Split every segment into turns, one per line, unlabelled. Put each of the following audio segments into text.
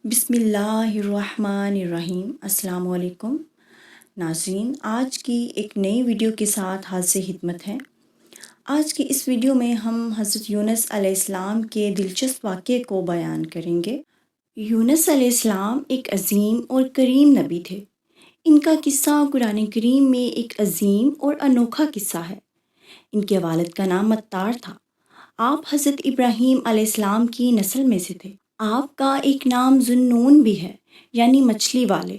بسم اللہ الرحمن الرحیم۔ السلام علیکم ناظرین، آج کی ایک نئی ویڈیو کے ساتھ حاضر خدمت ہے۔ آج کی اس ویڈیو میں ہم حضرت یونس علیہ السلام کے دلچسپ واقعے کو بیان کریں گے۔ یونس علیہ السلام ایک عظیم اور کریم نبی تھے۔ ان کا قصہ قرآن کریم میں ایک عظیم اور انوکھا قصہ ہے۔ ان کے والد کا نام متار تھا۔ آپ حضرت ابراہیم علیہ السلام کی نسل میں سے تھے۔ آپ کا ایک نام ذوالنون بھی ہے، یعنی مچھلی والے۔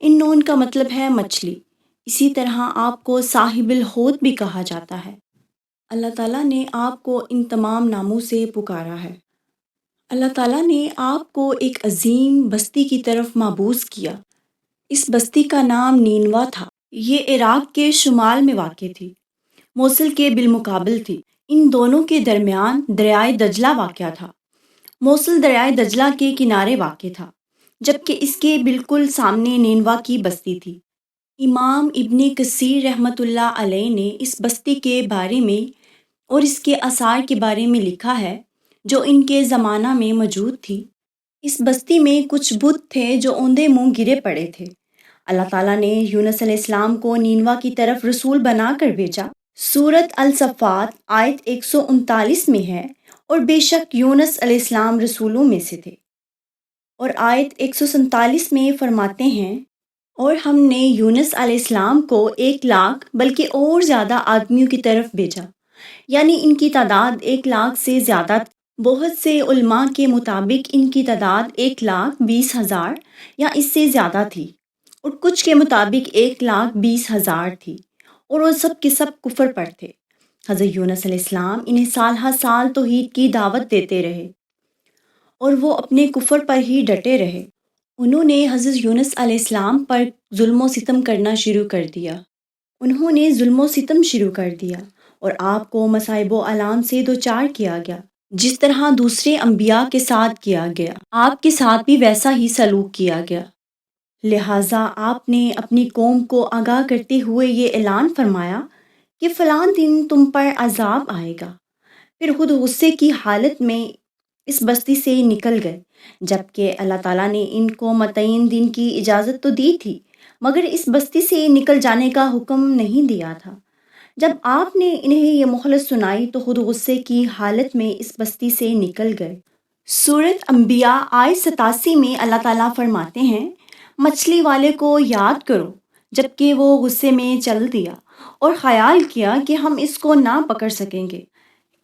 ان نون کا مطلب ہے مچھلی۔ اسی طرح آپ کو صاحب الحوت بھی کہا جاتا ہے۔ اللہ تعالیٰ نے آپ کو ان تمام ناموں سے پکارا ہے۔ اللہ تعالیٰ نے آپ کو ایک عظیم بستی کی طرف مبعوث کیا۔ اس بستی کا نام نینوا تھا۔ یہ عراق کے شمال میں واقع تھی، موصل کے بالمقابل تھی۔ ان دونوں کے درمیان دریائے دجلہ واقع تھا۔ موصل دریائے دجلہ کے کنارے واقع تھا، جبکہ اس کے بالکل سامنے نینوا کی بستی تھی۔ امام ابن کثیر رحمۃ اللہ علیہ نے اس بستی کے بارے میں اور اس کے آثار کے بارے میں لکھا ہے جو ان کے زمانہ میں موجود تھی۔ اس بستی میں کچھ بت تھے جو اوندے منہ گرے پڑے تھے۔ اللہ تعالیٰ نے یونس علیہ السلام کو نینوا کی طرف رسول بنا کر بھیجا۔ سورۃ الصفات آیت 139 میں ہے، اور بے شک یونس علیہ السلام رسولوں میں سے تھے۔ اور آیت 147 میں فرماتے ہیں، اور ہم نے یونس علیہ السلام کو 1,00,000 بلکہ اور زیادہ آدمیوں کی طرف بھیجا، یعنی ان کی تعداد 1,00,000 سے زیادہ تھی۔ بہت سے علماء کے مطابق ان کی تعداد 1,20,000 یا اس سے زیادہ تھی، اور کچھ کے مطابق 1,20,000 تھی، اور وہ سب کے سب کفر پر تھے۔ حضرت یونس علیہ السلام انہیں سال ہر سال توحید کی دعوت دیتے رہے، اور وہ اپنے کفر پر ہی ڈٹے رہے۔ انہوں نے حضرت یونس علیہ السلام پر ظلم و ستم کرنا شروع کر دیا، اور آپ کو مصائب و آلام سے دوچار کیا گیا، جس طرح دوسرے انبیاء کے ساتھ کیا گیا۔ آپ کے ساتھ بھی ویسا ہی سلوک کیا گیا۔ لہٰذا آپ نے اپنی قوم کو آگاہ کرتے ہوئے یہ اعلان فرمایا کہ فلاں دن تم پر عذاب آئے گا۔ پھر خود غصے کی حالت میں اس بستی سے نکل گئے، جبکہ اللہ تعالیٰ نے ان کو متعین دن کی اجازت تو دی تھی، مگر اس بستی سے نکل جانے کا حکم نہیں دیا تھا۔ جب آپ نے انہیں یہ مہلت سنائی تو خود غصے کی حالت میں اس بستی سے نکل گئے۔ سورۃ انبیاء آیت 87 میں اللہ تعالیٰ فرماتے ہیں، مچھلی والے کو یاد کرو جبکہ وہ غصے میں چل دیا اور خیال کیا کہ ہم اس کو نہ پکڑ سکیں گے۔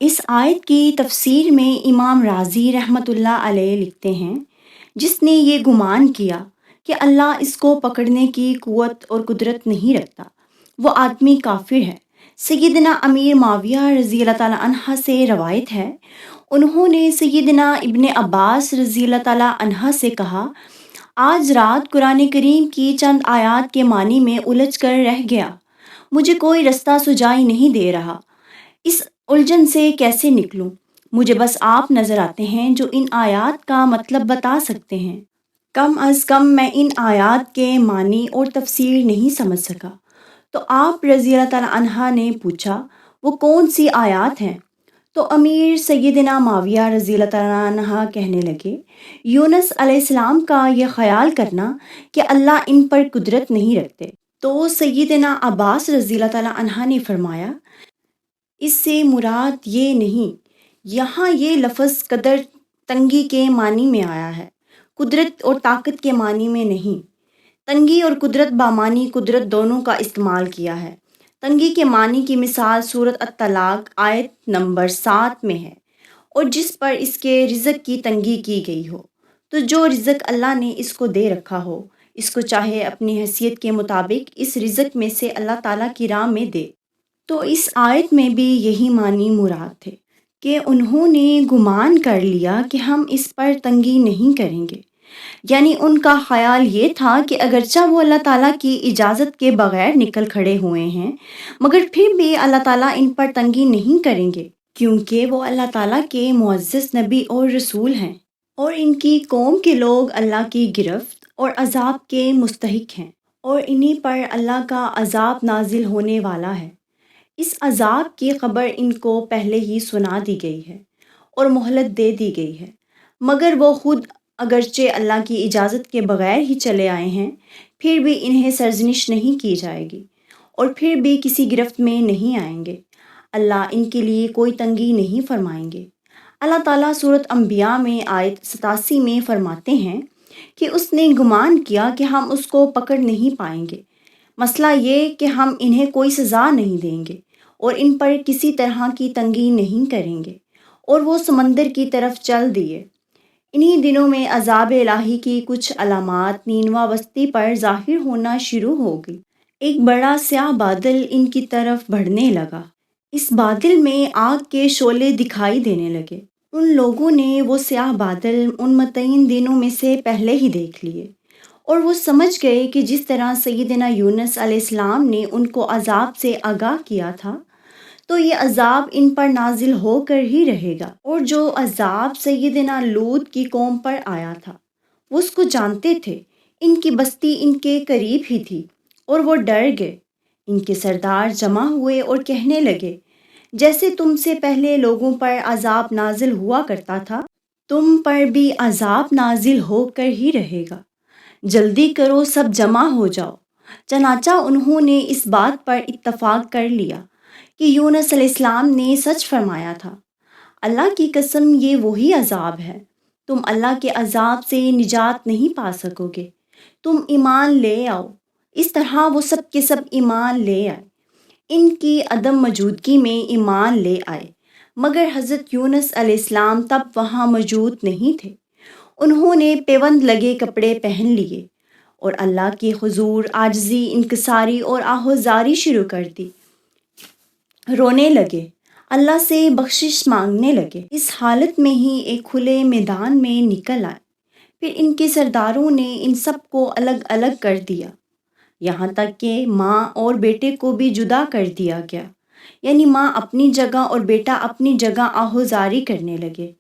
اس آیت کی تفسیر میں امام رازی رحمۃ اللہ علیہ لکھتے ہیں، جس نے یہ گمان کیا کہ اللہ اس کو پکڑنے کی قوت اور قدرت نہیں رکھتا، وہ آدمی کافر ہے۔ سیدنا امیر معاویہ رضی اللہ تعالیٰ عنہ سے روایت ہے، انہوں نے سیدنا ابن عباس رضی اللہ تعالیٰ عنہ سے کہا، آج رات قرآن کریم کی چند آیات کے معنی میں الجھ کر رہ گیا، مجھے کوئی رستہ سجائی نہیں دے رہا، اس الجھن سے کیسے نکلوں؟ مجھے بس آپ نظر آتے ہیں جو ان آیات کا مطلب بتا سکتے ہیں۔ کم از کم میں ان آیات کے معنی اور تفسیر نہیں سمجھ سکا۔ تو آپ رضی اللہ تعالیٰ عنہ نے پوچھا، وہ کون سی آیات ہیں؟ تو امیر سیدنا معاویہ رضی اللہ تعالیٰ عنہ کہنے لگے، یونس علیہ السلام کا یہ خیال کرنا کہ اللہ ان پر قدرت نہیں رکھتے۔ تو سیدنا عباس رضی اللہ تعالیٰ عنہ نے فرمایا، اس سے مراد یہ نہیں، یہاں یہ لفظ قدر تنگی کے معنی میں آیا ہے، قدرت اور طاقت کے معنی میں نہیں۔ تنگی اور قدرت بامعنی قدرت دونوں کا استعمال کیا ہے۔ تنگی کے معنی کی مثال سورۃ الطلاق آیت نمبر 7 میں ہے، اور جس پر اس کے رزق کی تنگی کی گئی ہو، تو جو رزق اللہ نے اس کو دے رکھا ہو، اس کو چاہے اپنی حیثیت کے مطابق اس رزق میں سے اللہ تعالیٰ کی راہ میں دے۔ تو اس آیت میں بھی یہی معنی مراد تھے کہ انہوں نے گمان کر لیا کہ ہم اس پر تنگی نہیں کریں گے، یعنی ان کا خیال یہ تھا کہ اگرچہ وہ اللہ تعالیٰ کی اجازت کے بغیر نکل کھڑے ہوئے ہیں، مگر پھر بھی اللہ تعالیٰ ان پر تنگی نہیں کریں گے، کیونکہ وہ اللہ تعالیٰ کے معزز نبی اور رسول ہیں، اور ان کی قوم کے لوگ اللہ کی گرفت اور عذاب کے مستحق ہیں، اور انہی پر اللہ کا عذاب نازل ہونے والا ہے۔ اس عذاب کی خبر ان کو پہلے ہی سنا دی گئی ہے اور مہلت دے دی گئی ہے، مگر وہ خود اگرچہ اللہ کی اجازت کے بغیر ہی چلے آئے ہیں، پھر بھی انہیں سرزنش نہیں کی جائے گی اور پھر بھی کسی گرفت میں نہیں آئیں گے۔ اللہ ان کے لیے کوئی تنگی نہیں فرمائیں گے۔ اللہ تعالیٰ سورۃ انبیاء میں آیت 87 میں فرماتے ہیں کہ اس نے گمان کیا کہ ہم اس کو پکڑ نہیں پائیں گے۔ مسئلہ یہ کہ ہم انہیں کوئی سزا نہیں دیں گے اور ان پر کسی طرح کی تنگی نہیں کریں گے، اور وہ سمندر کی طرف چل دیے۔ انہی دنوں میں عذاب الہی کی کچھ علامات نینوا بستی پر ظاہر ہونا شروع ہو گئی۔ ایک بڑا سیاہ بادل ان کی طرف بڑھنے لگا۔ اس بادل میں آگ کے شعلے دکھائی دینے لگے۔ ان لوگوں نے وہ سیاہ بادل ان متعین دنوں میں سے پہلے ہی دیکھ لیے، اور وہ سمجھ گئے کہ جس طرح سیدنا یونس علیہ السلام نے ان کو عذاب سے آگاہ کیا تھا، تو یہ عذاب ان پر نازل ہو کر ہی رہے گا۔ اور جو عذاب سیدنا لوط کی قوم پر آیا تھا، وہ اس کو جانتے تھے۔ ان کی بستی ان کے قریب ہی تھی اور وہ ڈر گئے۔ ان کے سردار جمع ہوئے اور کہنے لگے، جیسے تم سے پہلے لوگوں پر عذاب نازل ہوا کرتا تھا، تم پر بھی عذاب نازل ہو کر ہی رہے گا۔ جلدی کرو، سب جمع ہو جاؤ۔ چنانچہ انہوں نے اس بات پر اتفاق کر لیا کہ یونس علیہ السلام نے سچ فرمایا تھا۔ اللہ کی قسم، یہ وہی عذاب ہے۔ تم اللہ کے عذاب سے نجات نہیں پا سکو گے۔ تم ایمان لے آؤ۔ اس طرح وہ سب کے سب ایمان لے آئے۔ ان کی عدم موجودگی میں ایمان لے آئے، مگر حضرت یونس علیہ السلام تب وہاں موجود نہیں تھے۔ انہوں نے پیوند لگے کپڑے پہن لیے اور اللہ کے حضور عاجزی، انکساری اور آہوازاری شروع کر دی۔ رونے لگے، اللہ سے بخشش مانگنے لگے۔ اس حالت میں ہی ایک کھلے میدان میں نکل آئے۔ پھر ان کے سرداروں نے ان سب کو الگ الگ کر دیا، یہاں تک کہ ماں اور بیٹے کو بھی جدا کر دیا گیا، یعنی ماں اپنی جگہ اور بیٹا اپنی جگہ آہوازاری کرنے لگے،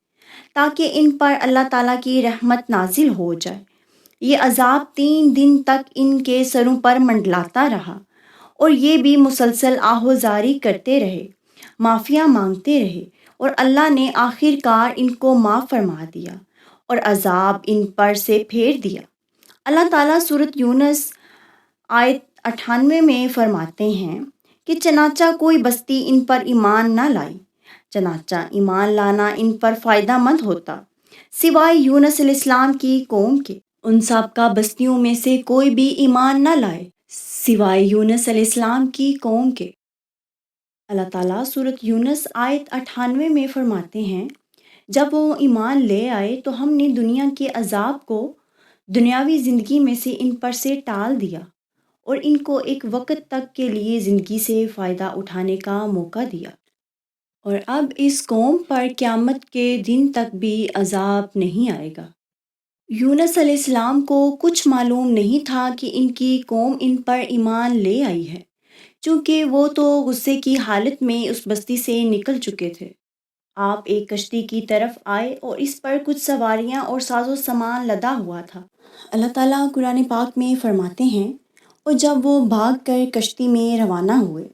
تاکہ ان پر اللہ تعالیٰ کی رحمت نازل ہو جائے۔ یہ عذاب 3 دن تک ان کے سروں پر منڈلاتا رہا، اور یہ بھی مسلسل آہوازاری کرتے رہے، معافیاں مانگتے رہے، اور اللہ نے آخر کار ان کو معاف فرما دیا اور عذاب ان پر سے پھیر دیا۔ اللہ تعالیٰ سورۃ یونس آیت 98 میں فرماتے ہیں کہ چنانچہ کوئی بستی ان پر ایمان نہ لائی، چنانچہ ایمان لانا ان پر فائدہ مند ہوتا، سوائے یونس علیہ السلام کی قوم کے۔ ان سابقہ بستیوں میں سے کوئی بھی ایمان نہ لائے سوائے یونس علیہ السلام کی قوم کے۔ اللہ تعالیٰ سورۃ یونس آیت 98 میں فرماتے ہیں، جب وہ ایمان لے آئے تو ہم نے دنیا کے عذاب کو دنیاوی زندگی میں سے ان پر سے ٹال دیا اور ان کو ایک وقت تک کے لیے زندگی سے فائدہ اٹھانے کا موقع دیا، اور اب اس قوم پر قیامت کے دن تک بھی عذاب نہیں آئے گا۔ یونس علیہ السلام کو کچھ معلوم نہیں تھا کہ ان کی قوم ان پر ایمان لے آئی ہے، چونکہ وہ تو غصے کی حالت میں اس بستی سے نکل چکے تھے۔ آپ ایک کشتی کی طرف آئے اور اس پر کچھ سواریاں اور ساز و سامان لدا ہوا تھا۔ اللہ تعالیٰ قرآن پاک میں فرماتے ہیں، اور جب وہ بھاگ کر کشتی میں روانہ ہوئے،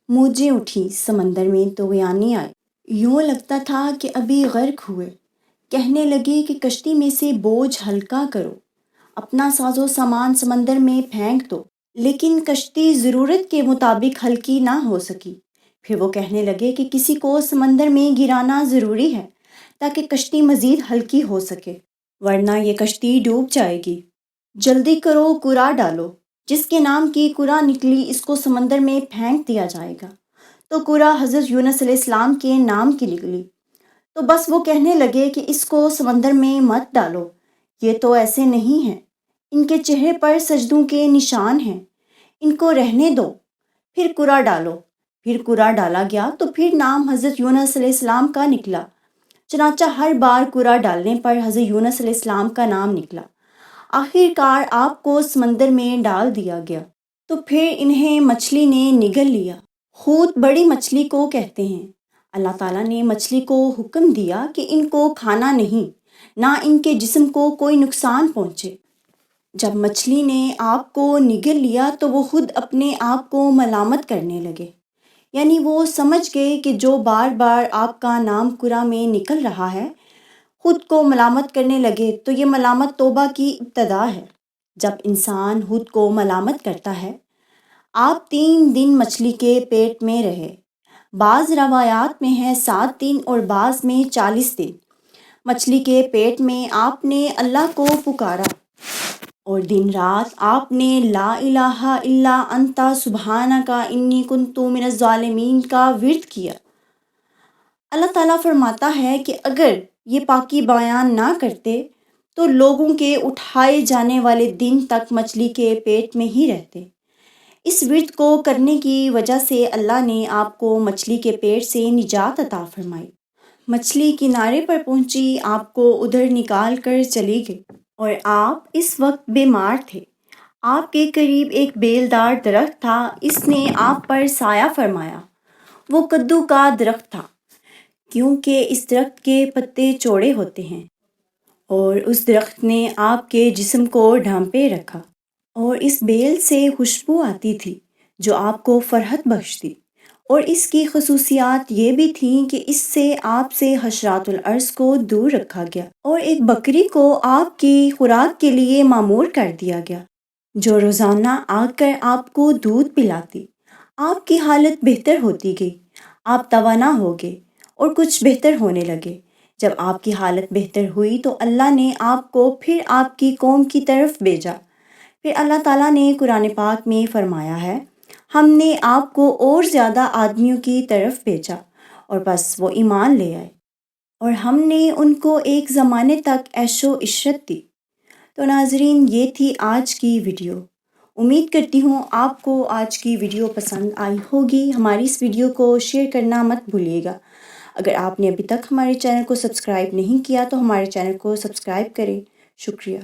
موجیں اٹھیں، سمندر میں طغیانی آئی، یوں لگتا تھا کہ ابھی غرق ہوئے۔ کہنے لگے کہ کشتی میں سے بوجھ ہلکا کرو، اپنا ساز و سامان سمندر میں پھینک دو، لیکن کشتی ضرورت کے مطابق ہلکی نہ ہو سکی۔ پھر وہ کہنے لگے کہ کسی کو سمندر میں گرانا ضروری ہے تاکہ کشتی مزید ہلکی ہو سکے، ورنہ یہ کشتی ڈوب جائے گی۔ جلدی کرو، قرا ڈالو، جس کے نام کی قرا نکلی اس کو سمندر میں پھینک دیا جائے گا۔ تو قرا حضرت یونس علیہ السلام کے نام کی نکلی۔ تو بس وہ کہنے لگے کہ اس کو سمندر میں مت ڈالو، یہ تو ایسے نہیں ہیں، ان کے چہرے پر سجدوں کے نشان ہیں، ان کو رہنے دو۔ پھر قرا ڈالو۔ پھر قرا ڈالا گیا تو پھر نام حضرت یونس علیہ السلام کا نکلا۔ چنانچہ ہر بار قرا ڈالنے پر حضرت یونس علیہ السلام کا نام نکلا۔ آخر کار آپ کو سمندر میں ڈال دیا گیا، تو پھر انہیں مچھلی نے نگل لیا۔ حوت بڑی مچھلی کو کہتے ہیں۔ اللہ تعالیٰ نے مچھلی کو حکم دیا کہ ان کو کھانا نہیں، نہ ان کے جسم کو کوئی نقصان پہنچے۔ جب مچھلی نے آپ کو نگل لیا تو وہ خود اپنے آپ کو ملامت کرنے لگے، یعنی وہ سمجھ گئے کہ جو بار بار آپ کا نام قرا میں نکل رہا ہے خود کو ملامت کرنے لگے تو یہ ملامت توبہ کی ابتدا ہے۔ جب انسان خود کو ملامت کرتا ہے، آپ 3 دن مچھلی کے پیٹ میں رہے۔ بعض روایات میں ہے 7 دن اور بعض میں 40 دن۔ مچھلی کے پیٹ میں آپ نے اللہ کو پکارا اور دن رات آپ نے لا الہ الا انت سبحانک انی کنت من الظالمین کا ورد کیا۔ اللہ تعالیٰ فرماتا ہے کہ اگر یہ پاکی بیان نہ کرتے تو لوگوں کے اٹھائے جانے والے دن تک مچھلی کے پیٹ میں ہی رہتے۔ اس ورد کو کرنے کی وجہ سے اللہ نے آپ کو مچھلی کے پیٹ سے نجات عطا فرمائی۔ مچھلی کنارے پر پہنچی، آپ کو ادھر نکال کر چلی گئی اور آپ اس وقت بیمار تھے۔ آپ کے قریب ایک بیلدار درخت تھا، اس نے آپ پر سایہ فرمایا۔ وہ کدو کا درخت تھا، کیونکہ اس درخت کے پتے چوڑے ہوتے ہیں، اور اس درخت نے آپ کے جسم کو ڈھانپے رکھا، اور اس بیل سے خوشبو آتی تھی جو آپ کو فرحت بخشتی، اور اس کی خصوصیات یہ بھی تھیں کہ اس سے آپ سے حشرات الارض کو دور رکھا گیا، اور ایک بکری کو آپ کی خوراک کے لیے مامور کر دیا گیا جو روزانہ آ کر آپ کو دودھ پلاتی۔ آپ کی حالت بہتر ہوتی گئی، آپ توانا ہو گئے اور کچھ بہتر ہونے لگے۔ جب آپ کی حالت بہتر ہوئی تو اللہ نے آپ کو پھر آپ کی قوم کی طرف بھیجا۔ پھر اللہ تعالیٰ نے قرآن پاک میں فرمایا ہے، ہم نے آپ کو اور زیادہ آدمیوں کی طرف بھیجا اور بس وہ ایمان لے آئے، اور ہم نے ان کو ایک زمانے تک عیش و عشرت دی۔ تو ناظرین، یہ تھی آج کی ویڈیو۔ امید کرتی ہوں آپ کو آج کی ویڈیو پسند آئی ہوگی۔ ہماری اس ویڈیو کو شیئر کرنا مت بھولیے گا۔ اگر آپ نے ابھی تک ہمارے چینل کو سبسکرائب نہیں کیا تو ہمارے چینل کو سبسکرائب کریں۔ شکریہ۔